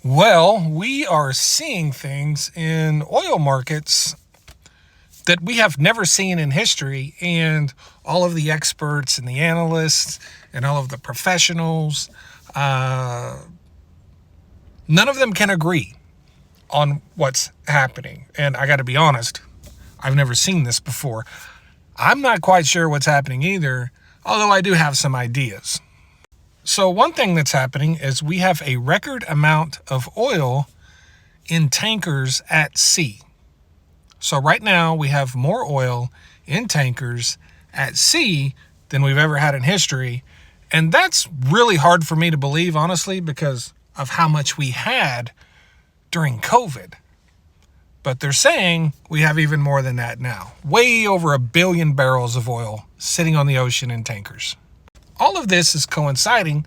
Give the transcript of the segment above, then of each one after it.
Well, we are seeing things in oil markets that we have never seen in history, and all of the experts and the analysts and all of the professionals, none of them can agree on what's happening. And I got to be honest, I've never seen this before. I'm not quite sure what's happening either, although I do have some ideas. So one thing that's happening is we have a record amount of oil in tankers at sea. So right now we have more oil in tankers at sea than we've ever had in history. And that's really hard for me to believe, honestly, because of how much we had during COVID. But they're saying we have even more than that now. Way over 1 billion barrels of oil sitting on the ocean in tankers. All of this is coinciding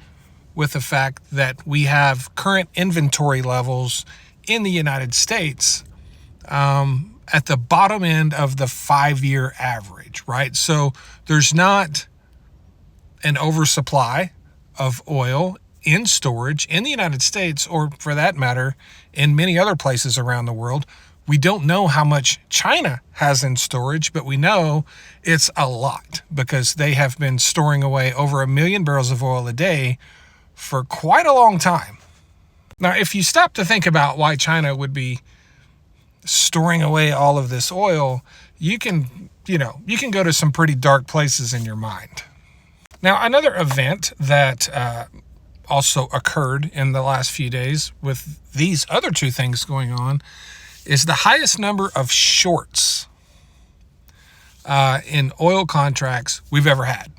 with the fact that we have current inventory levels in the United States at the bottom end of the 5-year average, right? So there's not an oversupply of oil in storage in the United States, or for that matter, in many other places around the world. We don't know how much China has in storage, but we know it's a lot because they have been storing away over 1 million barrels of oil a day for quite a long time. Now, if you stop to think about why China would be storing away all of this oil, you can go to some pretty dark places in your mind. Now, another event that also occurred in the last few days with these other two things going on is the highest number of shorts in oil contracts we've ever had.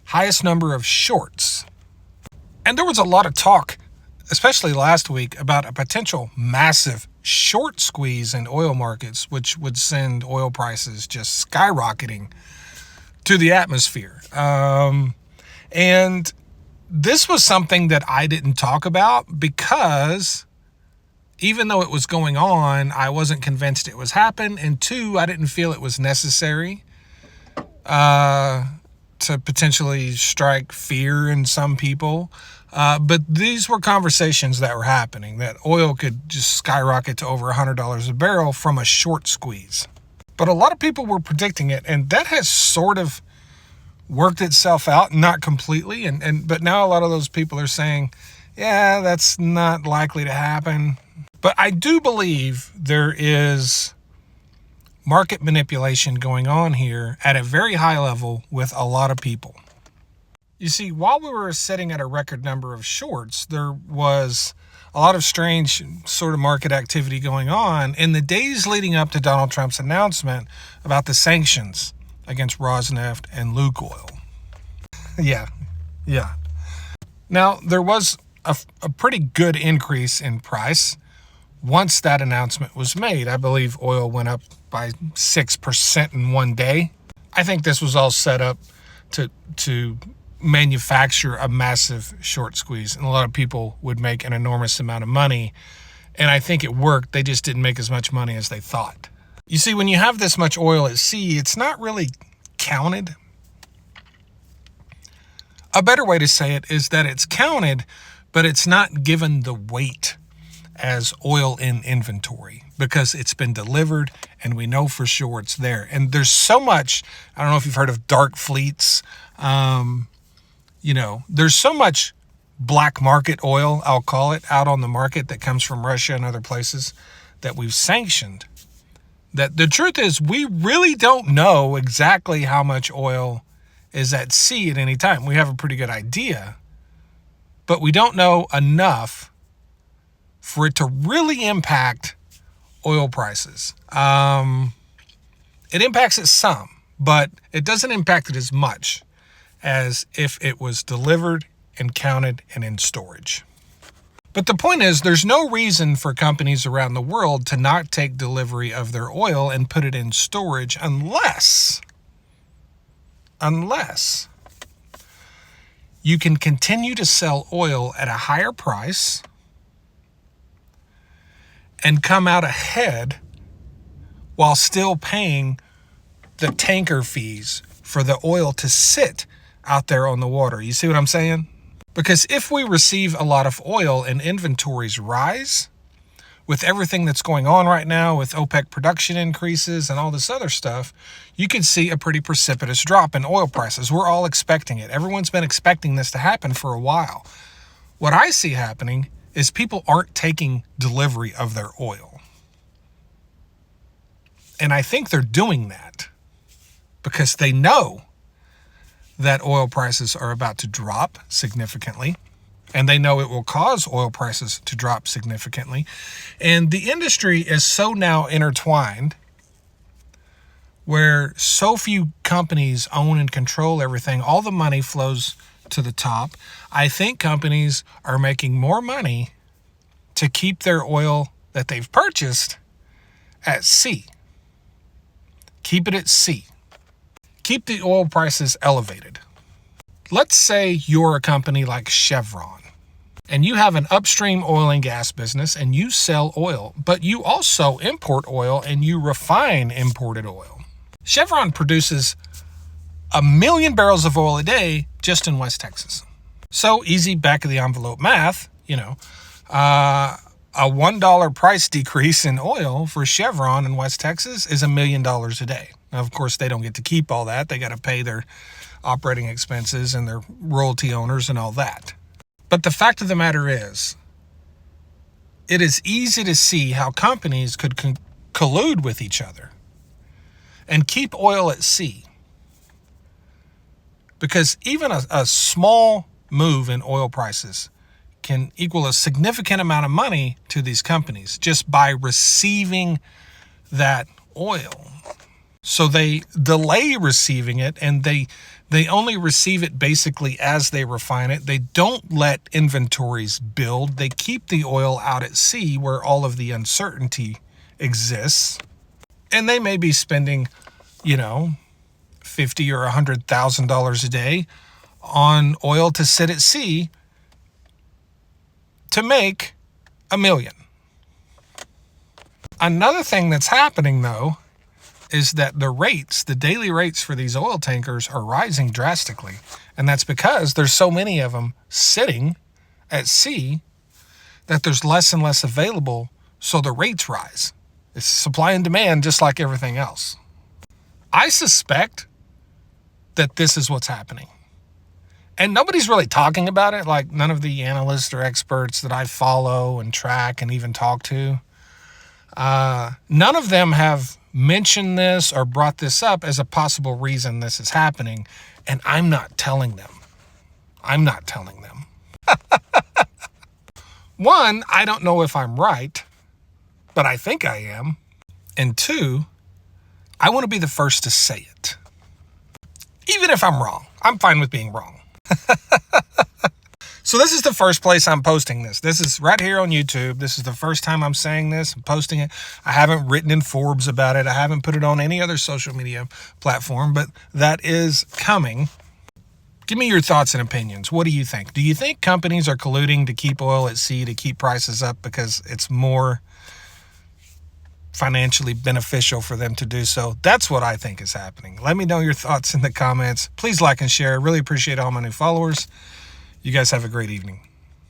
Highest number of shorts. And there was a lot of talk, especially last week, about a potential massive short squeeze in oil markets, which would send oil prices just skyrocketing to the atmosphere. And this was something that I didn't talk about because even though it was going on, I wasn't convinced it was happening. And two, I didn't feel it was necessary to potentially strike fear in some people. But these were conversations that were happening, that oil could just skyrocket to over $100 a barrel from a short squeeze. But a lot of people were predicting it, and that has sort of worked itself out, not completely. But now a lot of those people are saying, yeah, that's not likely to happen. But I do believe there is market manipulation going on here at a very high level with a lot of people. You see, while we were sitting at a record number of shorts, there was a lot of strange sort of market activity going on in the days leading up to Donald Trump's announcement about the sanctions against Rosneft and Lukoil. Yeah. Now, there was a pretty good increase in price once that announcement was made. I believe oil went up by 6% in one day. I think this was all set up to manufacture a massive short squeeze, and a lot of people would make an enormous amount of money. And I think it worked. They just didn't make as much money as they thought. You see, when you have this much oil at sea, it's not really counted. A better way to say it is that it's counted, but it's not given the weight as oil in inventory because it's been delivered and we know for sure it's there. And there's so much, I don't know if you've heard of dark fleets. There's so much black market oil, I'll call it, out on the market that comes from Russia and other places that we've sanctioned, that the truth is we really don't know exactly how much oil is at sea at any time. We have a pretty good idea, but we don't know enough for it to really impact oil prices. It impacts it some, but it doesn't impact it as much as if it was delivered and counted and in storage. But the point is, there's no reason for companies around the world to not take delivery of their oil and put it in storage unless you can continue to sell oil at a higher price and come out ahead while still paying the tanker fees for the oil to sit out there on the water. You see what I'm saying? Because if we receive a lot of oil and inventories rise, with everything that's going on right now with OPEC production increases and all this other stuff, you could see a pretty precipitous drop in oil prices. We're all expecting it. Everyone's been expecting this to happen for a while. What I see happening is people aren't taking delivery of their oil. And I think they're doing that because they know that oil prices are about to drop significantly. And they know it will cause oil prices to drop significantly. And the industry is so now intertwined where so few companies own and control everything. All the money flows to the top. I think companies are making more money to keep their oil that they've purchased at sea. Keep it at sea. Keep the oil prices elevated. Let's say you're a company like Chevron and you have an upstream oil and gas business and you sell oil, but you also import oil and you refine imported oil. Chevron produces 1 million barrels of oil a day just in West Texas. So easy back of the envelope math, a $1 price decrease in oil for Chevron in West Texas is $1 million a day. Now, of course, they don't get to keep all that. They got to pay their operating expenses and their royalty owners and all that. But the fact of the matter is, it is easy to see how companies could collude with each other and keep oil at sea. Because even a small move in oil prices can equal a significant amount of money to these companies just by receiving that oil. So they delay receiving it, and they only receive it basically as they refine it. They don't let inventories build. They keep the oil out at sea where all of the uncertainty exists. And they may be spending, $50,000 or $100,000 a day on oil to sit at sea to make $1 million. Another thing that's happening, though, is that the daily rates for these oil tankers are rising drastically. And that's because there's so many of them sitting at sea that there's less and less available, so the rates rise. It's supply and demand, just like everything else. I suspect that this is what's happening. And nobody's really talking about it, like none of the analysts or experts that I follow and track and even talk to. None of them have mentioned this or brought this up as a possible reason this is happening, and I'm not telling them. One, I don't know if I'm right, but I think I am. And two, I want to be the first to say it. Even if I'm wrong, I'm fine with being wrong. So this is the first place I'm posting this. This is right here on YouTube. This is the first time I'm saying this. I'm posting it. I haven't written in Forbes about it. I haven't put it on any other social media platform, but that is coming. Give me your thoughts and opinions. What do you think? Do you think companies are colluding to keep oil at sea, to keep prices up because it's more financially beneficial for them to do so? That's what I think is happening. Let me know your thoughts in the comments. Please like and share. I really appreciate all my new followers. You guys have a great evening.